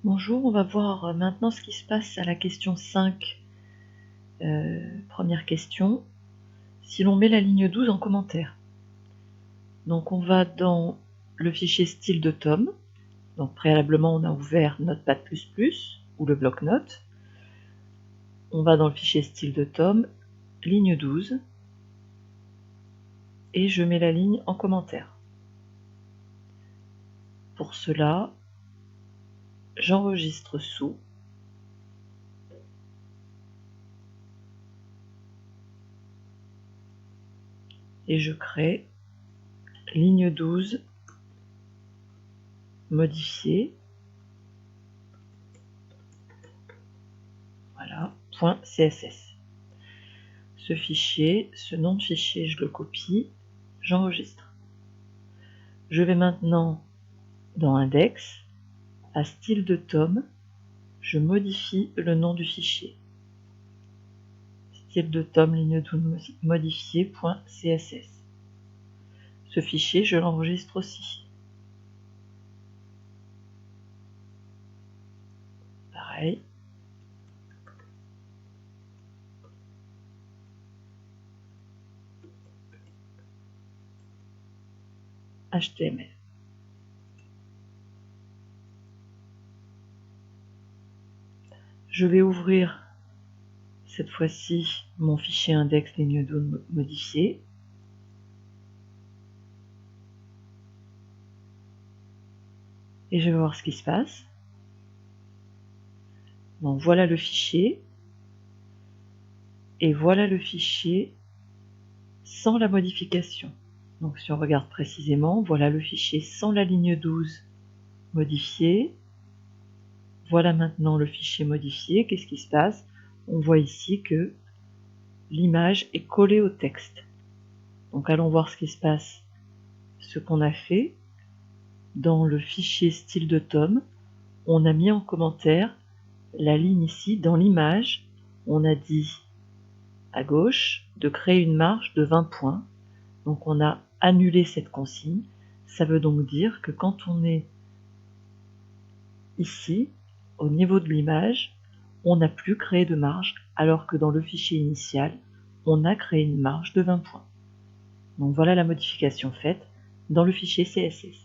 Bonjour, on va voir maintenant ce qui se passe à la question 5. Première question, si l'on met la ligne 12 en commentaire. Donc on va dans le fichier style de Tom. Donc préalablement on a ouvert Notepad++ ou le bloc-notes. On va dans le fichier style de Tom, ligne 12, et je mets la ligne en commentaire. Pour cela, j'enregistre sous, et je crée ligne 12 modifiée, voilà, .css. Ce fichier, ce nom de fichier, je le copie, j'enregistre. Je vais maintenant dans Index, à style de Tom, je modifie le nom du fichier. Style de Tom, ligne 12 modifié, .css. Ce fichier, je l'enregistre aussi. Pareil. HTML. Je vais ouvrir cette fois-ci mon fichier index ligne 12 modifié. Et je vais voir ce qui se passe. Donc voilà le fichier. Et voilà le fichier sans la modification. Donc si on regarde précisément, voilà le fichier sans la ligne 12 modifié. Voilà maintenant le fichier modifié. Qu'est-ce qui se passe? On voit ici que l'image est collée au texte. Donc allons voir ce qui se passe. Ce qu'on a fait dans le fichier style de Tom, on a mis en commentaire la ligne ici dans l'image. On a dit à gauche de créer une marge de 20 points. Donc on a annulé cette consigne. Ça veut donc dire que quand on est ici, au niveau de l'image, on n'a plus créé de marge, alors que dans le fichier initial, on a créé une marge de 20 points. Donc voilà la modification faite dans le fichier CSS.